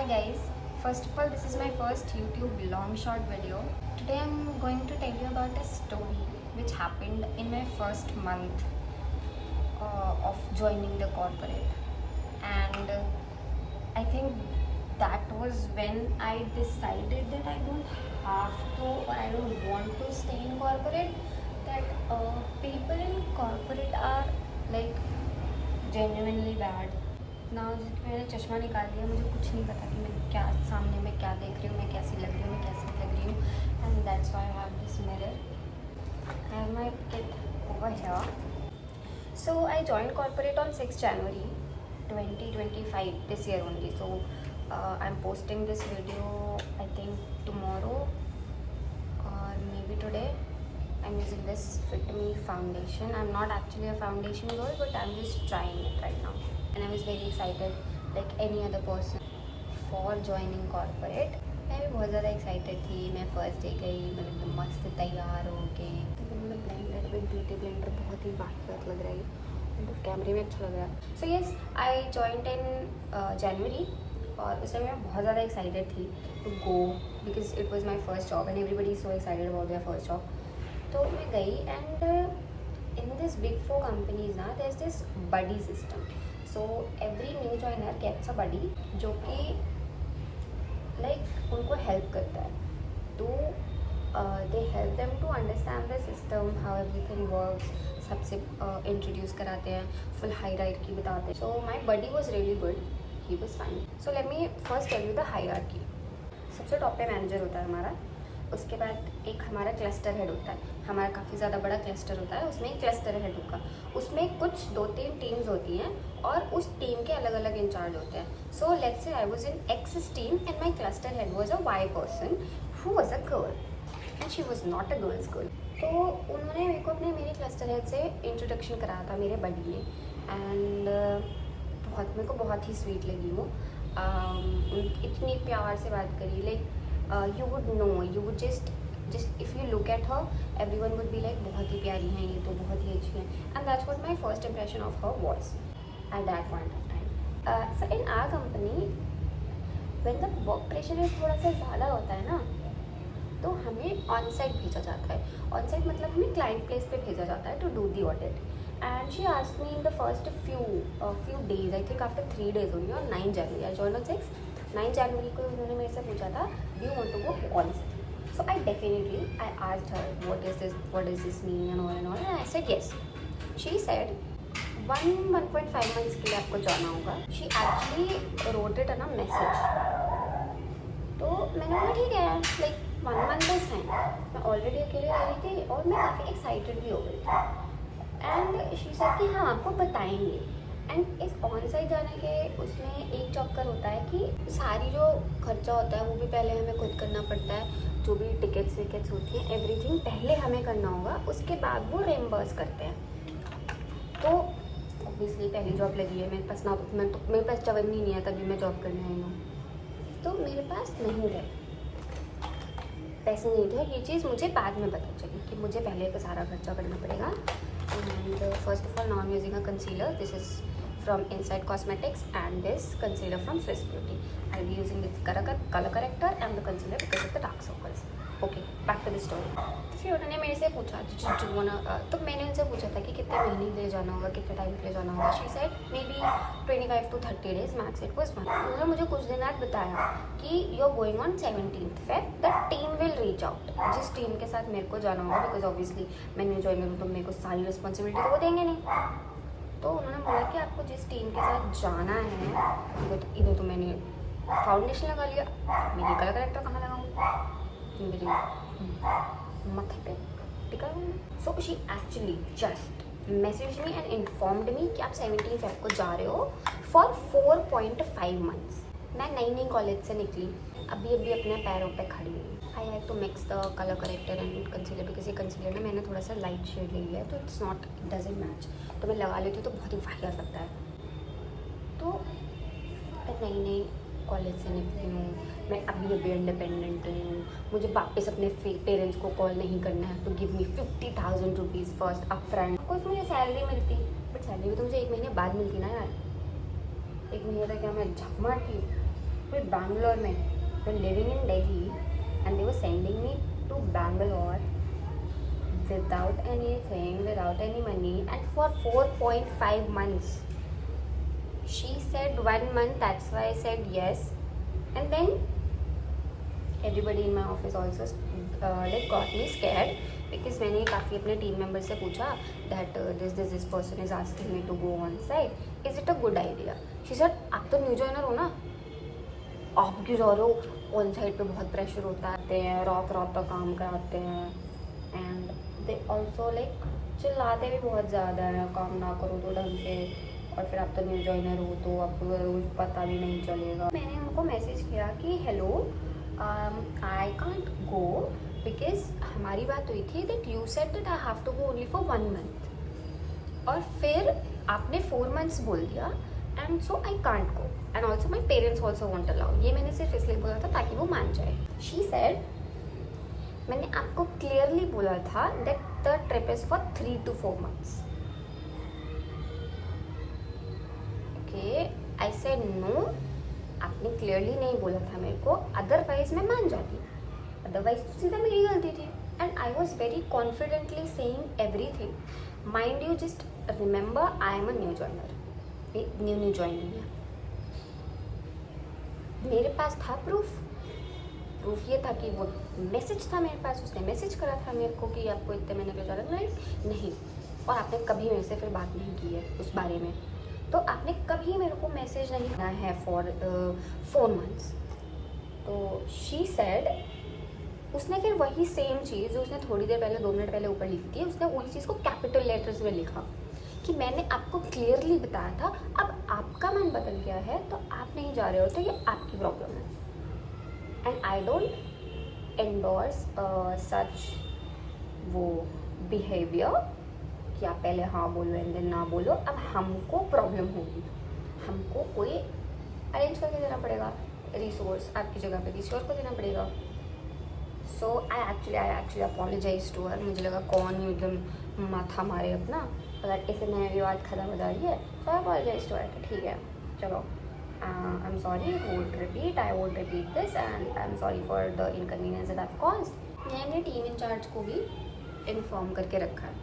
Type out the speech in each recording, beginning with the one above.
Hi guys, first of all this is my first YouTube long short video. Today I'm going to tell you about a story which happened in my first month of joining the corporate, and I think that was when I decided that I don't have to or I don't want to stay in corporate, that people in corporate are like genuinely bad. ना मैंने चश्मा निकाल लिया, मुझे कुछ नहीं पता कि मैं क्या सामने में क्या देख रही हूँ, मैं कैसी लग रही हूँ, मैं कैसी लग रही हूँ. And that's why I have this mirror. I have my kit over here. So I joined corporate on 6th January 2025, this year only. So I'm posting this video I think tomorrow or maybe today. I'm using this Fit Me foundation. I'm not actually a foundation girl, but I'm just trying it right now. And I was very excited, like any other person, for joining corporate. मैं भी बहुत ज़्यादा excited थी. मैं first day गई, मतलब एकदम मस्त तैयार हो के. मतलब ब्लेंडर विद ब्यूटी ब्लेंडर बहुत ही बात लग रहा है, मतलब कैमरे में अच्छा लग रहा है. So yes, I joined in जनवरी और उस टाइम मैं बहुत ज़्यादा एक्साइटेड थी to go because it was my first job and everybody is so excited about their first job. तो मैं गई and in this big 4 companies ना there is this buddy system. So every new joiner gets a buddy जो कि like उनको help करता है. तो they help them to understand the system, how everything works. सबसे इंट्रोड्यूस कराते हैं, फुल हायरार्की बताते हैं. सो माई buddy was really good, he was fine. So let me first tell you the hierarchy. सबसे टॉप पे मैनेजर होता है हमारा. उसके बाद एक हमारा क्लस्टर हेड होता है. हमारा काफ़ी ज़्यादा बड़ा क्लस्टर होता है, उसमें एक क्लस्टर हेड होगा. उसमें कुछ 2-3 टीम्स होती हैं और उस टीम के अलग अलग इंचार्ज होते हैं. So let's say I was in X team and my cluster head was a Y person who was a girl and she was not a girl's girl. तो उन्होंने मेरे को मेरे क्लस्टर हेड से इंट्रोडक्शन कराया था मेरे बडी ने. एंड मेरे को बहुत ही स्वीट लगी वो. इतनी प्यार से बात करी. Like you would know, you would just if you look at her, everyone would be like बहुत ही प्यारी हैं ये, तो बहुत ही अच्छी हैं. And that's what my first impression of her was at that point of time. So in our company, when the work pressure is थोड़ा सा ज़्यादा होता है ना, तो हमें ऑन साइट भेजा जाता है. ऑन साइट मतलब हमें क्लाइंट प्लेस पे भेजा जाता है to do the audit. And she asked me in the first few days, I think after 3 days only, on 9 January. I joined on 9 January को उन्होंने मेरे से पूछा था, do you want to go on site? So I asked her, what does this mean and all, and I said yes. She said 1.5 months के लिए आपको जाना होगा. She actually wrote it on a message. तो मैंने बोला ठीक है, like 1 month is fine. मैं ऑलरेडी अकेले रह रही थी और मैं काफ़ी एक्साइटेड भी हो गई थी. एंड शी सेड कि हम आपको बताएंगे. एंड इस ऑन साइट जाने के उसमें एक चक्कर होता है कि सारी जो खर्चा होता है वो भी पहले हमें खुद करना पड़ता है. जो भी टिकट्स विकेट्स होती हैं, एवरीथिंग पहले हमें करना होगा, उसके बाद वो रिम्बर्स करते हैं. तो ऑब्वियसली पहली जॉब लगी है, मेरे पास मेरे पास जवन ही नहीं है, तभी मैं जॉब करने आई हूँ. तो मेरे पास नहीं थे पैसे, नहीं थे. ये चीज़ मुझे बाद में पता चली कि मुझे पहले का सारा खर्चा करना पड़ेगा. And first of all, now I am using a concealer. This is from Inside Cosmetics and this concealer from Swiss Beauty. I'll be using this color corrector and the concealer because of the dark circles. Okay, back to the story. फिर उन्होंने मेरे से पूछा तो मैंने उनसे पूछा था कि कितने महीने के लिए जाना होगा, कितने टाइम के लिए जाना होगा. She said maybe 25 to 30 days max. It was fun. उन्होंने मुझे कुछ दिन बाद बताया कि you're going on 17th Feb. The team will reach out. जिस टीम के साथ मेरे को जाना होगा, because obviously मैं न्यू ज्वाइनर हूँ तो मेरे को सारी रिस्पॉन्सिबिलिटी तो वो देंगे नहीं. तो उन्होंने बोला कि आपको जिस टीम के साथ जाना है, इधर तो मैंने फाउंडेशन लगा लिया, मेरी कलर करेक्टर कहाँ लगाऊँ, मेरी माथे पे टिका हूँ. So she actually just message me and informed मी कि आप 17 फेब को जा रहे हो फॉर 4.5 months. मैं नई कॉलेज से निकली, अभी अपने पैरों पे खड़ी हुई. I have to mix the colour corrector and concealer because ये कंसीलर ना मैंने थोड़ा सा लाइट शेड ले लिया है, तो इट्स नॉट डजंट मैच. तो मैं लगा लेती हूँ तो बहुत ही वाहियात लगता है. तो मैं नई कॉलेज से निकली हूँ, मैं अभी इंडिपेंडेंट हूँ. मुझे वापस अपने पेरेंट्स को कॉल नहीं करना है to give me 50,000 rupees first up front. Of course मुझे सैलरी मिलती, बट सैलरी भी तो मुझे 1 महीने बाद मिलती ना यार. 1 महीने तक क्या मैं झक मारती. फिर बैंगलोर में, we living in Delhi and they were sending me to Bangalore without anything, without any money, and for 4.5 months. She said 1 month, that's why I said yes. And then everybody in my office also like got me scared because मैंने काफ़ी अपने team member से पूछा that this person is asking me to go on site, is it a good idea? She said आप तो new joiner हो ना, आप क्यों जा रहे हो? ऑन साइट पे बहुत प्रेशर होता है, रात रात तक काम कराते हैं, एंड दे ऑल्सो लाइक चिल्लाते भी बहुत ज़्यादा है, काम ना करो तो ढंग से, और फिर आप तो न्यू जॉइनर हो तो आपको रूल पता भी नहीं चलेगा. मैंने उनको मैसेज किया कि hello I can't go because हमारी बात हुई थी that you said that I have to go only for 1 month, और फिर आपने 4 months बोल दिया, and so I can't go, and also my parents also won't allow. ये मैंने सिर्फ इसलिए बोला था ताकि वो मान जाए. शी सेड मैंने आपको क्लियरली बोला था that the trip is for 3 to 4 months. Okay, I said no, आपने क्लियरली नहीं बोला था मेरे को, अदरवाइज मैं मान जाती, अदरवाइज तो सीधा मेरी गलती थी. And I was very confidently saying everything. Mind you just remember I am a new joiner, new joining है. मेरे पास था प्रूफ ये था कि वो मैसेज था मेरे पास, उसने मैसेज करा था मेरे को कि आपको इतने महीने के दौरान नहीं, और आपने कभी मेरे से फिर बात नहीं की है उस बारे में, तो आपने कभी मेरे को मैसेज नहीं किया है फॉर 4 months. तो शी सेड, उसने फिर वही सेम चीज़ जो उसने थोड़ी देर पहले 2 मिनट पहले ऊपर लिखी थी, उसने वही चीज़ को कैपिटल लेटर्स में लिखा कि मैंने आपको क्लियरली बताया था, अब आपका मन बदल गया है तो आप नहीं जा रहे हो तो ये आपकी प्रॉब्लम है. एंड आई डोंट एंडोर्स सच वो बिहेवियर कि आप पहले हाँ बोलो एंड देन ना बोलो. अब हमको प्रॉब्लम होगी, हमको कोई अरेंज करके देना पड़ेगा, रिसोर्स आपकी जगह पे किसी और को देना पड़ेगा. So I actually apologize to her. मुझे लगा कौन एकदम माथा मारे अपना, अगर इसने मेरी बात ख़त्म हो जा रही है तो आई अपोलोजाइज टू हर. ठीक है चलो, I am sorry, I won't repeat this and I am sorry for the inconvenience that I caused. मैंने टीम इंचार्ज को भी इन्फॉर्म करके रखा है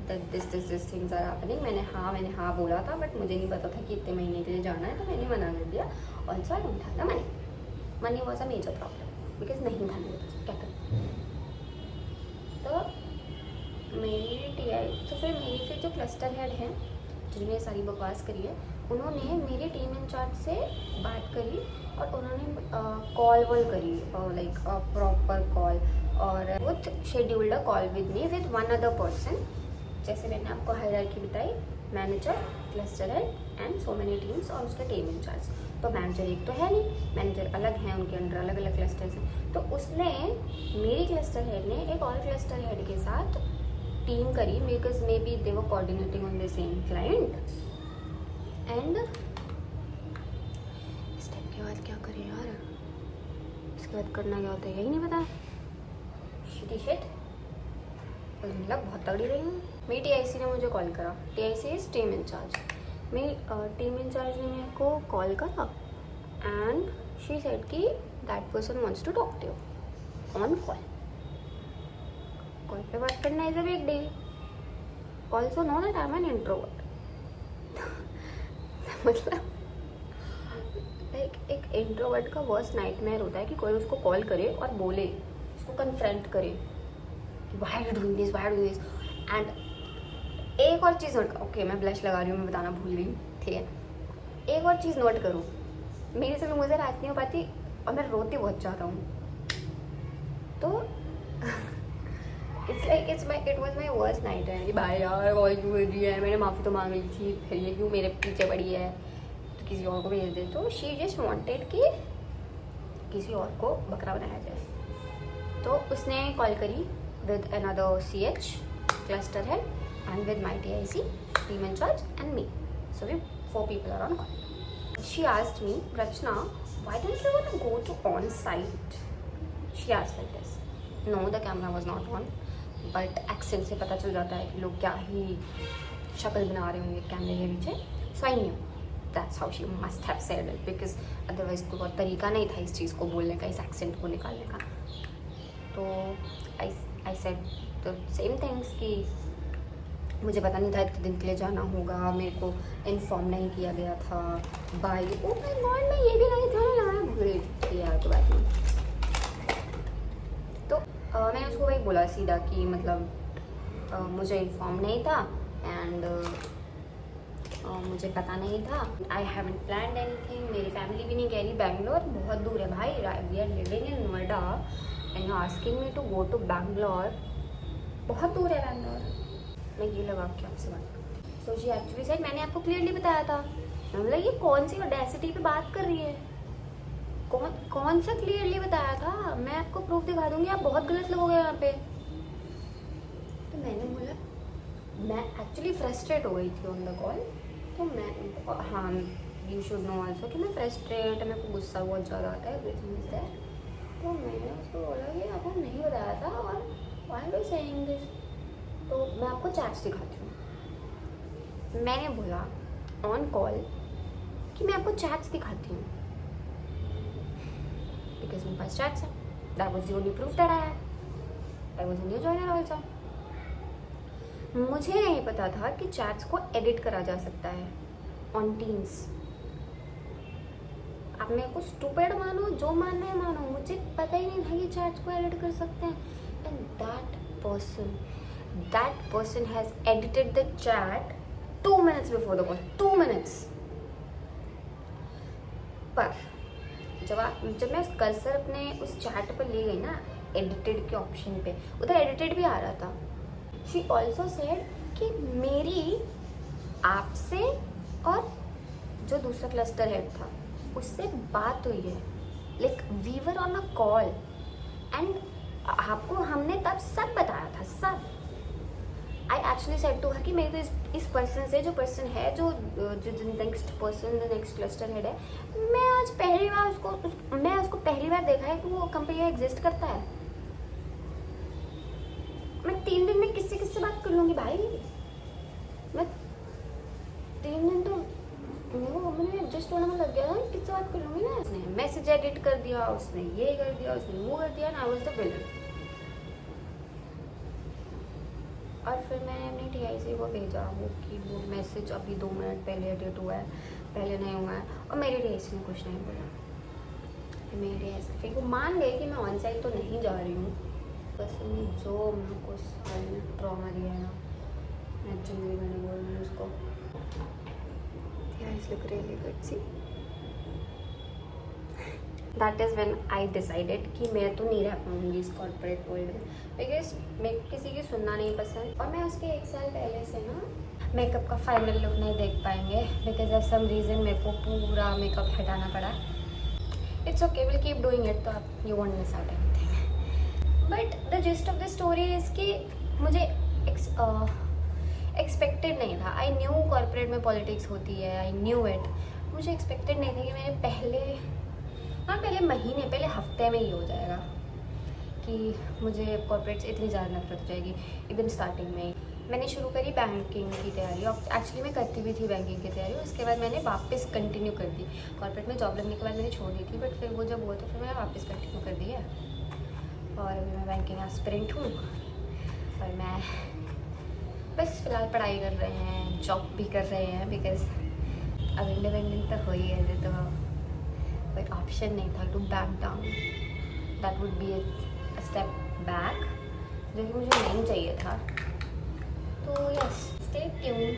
that this things are happening. मैंने हाँ बोला था, बट मुझे नहीं पता था कि इतने महीने के लिए जाना है, तो मैंने मना कर दिया. Also I don't have the money was a major problem because नहीं था मेरे पास, क्या करें. तो मेरी फिर जो क्लस्टर हेड हैं जिन्होंने सारी बकवास करी है, उन्होंने मेरे टीम इंचार्ज से बात करी और उन्होंने कॉल करी, लाइक प्रॉपर कॉल, और वो scheduled a call with me with 1 other person. जैसे मैंने आपको हायरार्की बताई, manager, cluster head and so many teams, और उसके टीम इंचार्ज. तो मैनेजर एक तो है नहीं, मैनेजर अलग हैं, उनके अंडर अलग अलग क्लस्टर्स हैं. तो उसने मेरी क्लस्टर हेड ने एक और क्लस्टर हेड के साथ टीम करी, because may be they were coordinating on the same client. And इस टाइप के बाद क्या करें यार, इसके बाद करना क्या होता है यही नहीं पता. शिट मतलब बहुत तगड़ी रही हूँ. मेरी टीआईसी ने मुझे कॉल करा. TIC is team incharge. मेरी टीम इंचार्ज ने मेरे को कॉल करा एंड शी सेड कि that person wants to talk to you on call. Call पे बात करना is a big deal. Also know that I am an introvert. मतलब एक इंट्रोवर्ट का वर्स्ट नाइटमेयर होता है कि कोई उसको कॉल करे और बोले, उसको कन्फ्रंट करे why are you doing this, and एक और चीज़ नोट, ओके मैं ब्लश लगा रही हूँ, मैं बताना भूल गई, ठीक है. एक और चीज़ नोट करो, मेरे से मुझे बात नहीं हो पाती और मैं रोती बहुत चाहता हूँ. तो it was my worst night है. भाई यार कॉल क्यों कर रही है, मैंने माफ़ी तो मांग ली थी, फिर ये क्यों मेरे पीछे पड़ी है, तो किसी और को भेज दे. तो शी जस्ट वॉन्टेड कि किसी और को बकरा बनाया जाए. तो उसने कॉल करी with another CH, cluster head, and with my TIC, team in charge, and me. So we 4 people are on call. She asked me, Rachna, why don't you want to go to on site? She asked like this. No, the camera was not on, but accent से पता चल जाता है कि लोग क्या ही शक्ल बना रहे होंगे कैमरे के पीछे. So I knew. That's how she must have said it, because otherwise कोई और तरीका नहीं था इस चीज़ को बोलने का, इस एक्सेंट को निकालने का. तो I said the same things कि मुझे पता नहीं था इतने दिन के लिए जाना होगा, मेरे को इन्फॉर्म नहीं किया गया था. बाय ओ माय गॉड, मैं ये भी नहीं था ना, भूल किया तो बात नहीं. तो मैंने उसको वही बोला सीधा कि मतलब मुझे इन्फॉर्म नहीं था एंड मुझे पता नहीं था. I haven't planned anything. मेरी फैमिली भी नहीं कह रही. बैंगलोर बहुत दूर है भाई. We are living in Noida and you asking me to go to Bangalore. बहुत दूर है बैंगलोर. मैं ये लगा के आपसे बात करती. सो शी एक्चुअली सेड मैंने आपको क्लियरली बताया था. मैं बोला ये कौन सी ऑडेसिटी पे बात कर रही है, कौन सा क्लियरली बताया था, मैं आपको प्रूफ दिखा दूंगी, आप बहुत गलत लोग हो गए यहाँ पे. तो मैंने बोला, मैं एक्चुअली फ्रस्ट्रेट हो गई थी ऑन द कॉल. तो मैं हाँ, यू शुड नो ऑल्सो कि मैं फ्रस्ट्रेट, मेरे को गुस्सा बहुत ज़्यादा आता है एवरीथिंग इज दैट. तो मैंने उसको बोला कि आपको नहीं बताया था और why are you saying this. तो मैं आपको चैट्स दिखाती हूँ. मैंने बोला ऑन कॉल कि मैं आपको चैट्स दिखाती हूँ बिकॉज मेरे पास चैट्स है. That was the only proof that I had. I was a new joiner also. मुझे नहीं पता था कि चैट्स को एडिट करा जा सकता है ऑन टीम्स. आप मेरे को स्टूपिड मानो, जो मानना है मानो, मुझे पता ही नहीं था कि चैट्स को एडिट कर सकते हैं. And that person has edited the chat 2 minutes before the call. 2 minutes. पर जब मैं कर्सर अपने उस चैट पर ले गई ना, एडिटेड के ऑप्शन पे, उधर एडिटेड भी आ रहा था. शी ऑल्सो सेड कि मेरी आपसे और जो दूसरा क्लस्टर हेड था उससे बात हुई है. Like we were on a call and आपको हमने तब सब बताया था, सब. I actually said to her कि मेरे तो इस पर्सन से, जो पर्सन है, जो next person, the next cluster head है, मैं आज पहली बार मैं उसको पहली बार देखा है कि वो कंपनी एग्जिस्ट करता है. मैं 3 दिन में किससे बात कर लूँगी भाई. मैं 3 दिन तो मेरे को कंपनी में एडजस्ट होने में लग गया था. किससे बात कर लूँगी ना. उसने मैसेज एडिट कर दिया, उसने ये कर दिया, उसने वो कर दिया, ना आई वाज द विलन. और फिर मैंने अपनी TIC को भेजा वो कि वो मैसेज अभी 2 मिनट पहले एडिट हुआ है, पहले नहीं हुआ है. और मेरी TIC ने कुछ नहीं बोला. मेरी TIC फिर वो मान गए कि मैं ऑन साइड तो नहीं जा रही हूँ. बस उन्हें जो मेरे को ट्रॉमा दिया है ना, एक्चुअली मैंने बोल रही हूँ उसको. TIC look really good. See that is when I decided कि मैं तो नहीं रह पाऊँगी इस कॉर्पोरेट वर्ल्ड में, बिकॉज मेरे को किसी की सुनना नहीं पसंद. और मैं उसके 1 साल पहले से ना मेकअप का फाइनल लुक नहीं देख पाएंगे बिकॉज ऑफ सम रीज़न मेरे को पूरा मेकअप हटाना पड़ा. It's okay, will keep doing it. तो आप you won't miss out anything. But the gist of the story is कि मुझे एक्सपेक्टेड नहीं था. आई न्यू कॉर्पोरेट में पॉलिटिक्स होती है, आई न्यू इट. मुझे एक्सपेक्टेड नहीं था कि मेरे पहले महीने, पहले हफ्ते में ही हो जाएगा कि मुझे कॉर्पोरेट से इतनी ज़्यादा नफरत हो जाएगी. एकदम स्टार्टिंग में ही मैंने शुरू करी बैंकिंग की तैयारी. और एक्चुअली मैं करती भी थी बैंकिंग की तैयारी. उसके बाद मैंने वापस कंटिन्यू कर दी. कॉर्पोरेट में जॉब लगने के बाद मैंने छोड़ दी थी, बट फिर वो जब हुआ तो फिर मैंने वापस कंटिन्यू कर दी है. और अभी मैं बैंकिंग एस्पिरेंट हूँ और मैं बस फ़िलहाल पढ़ाई कर रहे हैं, जॉब भी कर रहे हैं, बिकॉज अब इंडिपेंडेंट तो हो ही है. तो कोई ऑप्शन नहीं था to back down. That would be a step back, जो कि मुझे नहीं चाहिए था. तो yes, stay tuned.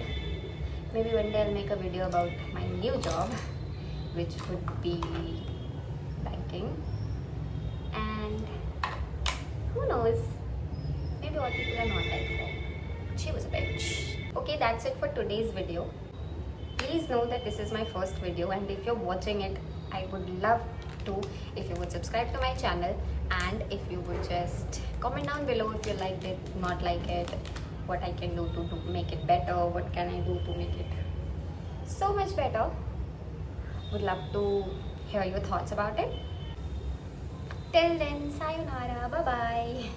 Maybe one day I make a video about my new job which would be banking. And who knows, maybe all people are not like her. She was a bitch. Okay, that's it for today's video. Please know that this is my first video, and if you're watching it, I would love to if you would subscribe to my channel, and if you would just comment down below if you liked it, not like it, what I can do to make it better, what can I do to make it so much better. Would love to hear your thoughts about it. Till then, sayonara, bye bye.